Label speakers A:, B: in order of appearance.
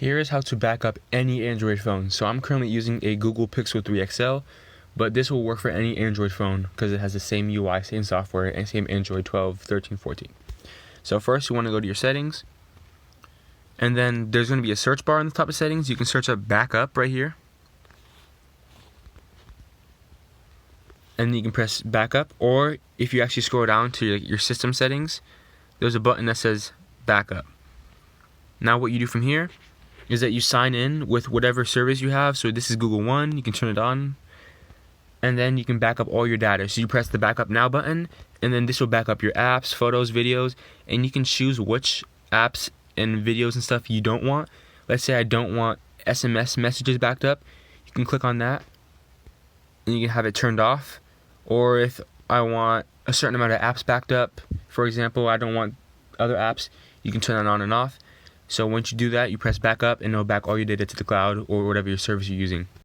A: Here is how to back up any Android phone. So I'm currently using a Google Pixel 3 XL, but this will work for any Android phone because it has the same UI, same software, and same Android 12, 13, 14. So first you want to go to your settings, and then there's going to be a search bar on the top of settings. You can search up backup right here, and you can press backup, or if you actually scroll down to your system settings, there's a button that says backup. Now what you do from here is that you sign in with whatever service you have. So this is Google One, you can turn it on, and then you can back up all your data. So you press the backup now button, and then this will back up your apps, photos, videos, and you can choose which apps and videos and stuff you don't want. Let's say I don't want SMS messages backed up. You can click on that, and you can have it turned off. Or if I want a certain amount of apps backed up, for example, I don't want other apps, you can turn that on and off. So once you do that, you press back up and it'll back all your data to the cloud or whatever your service you're using.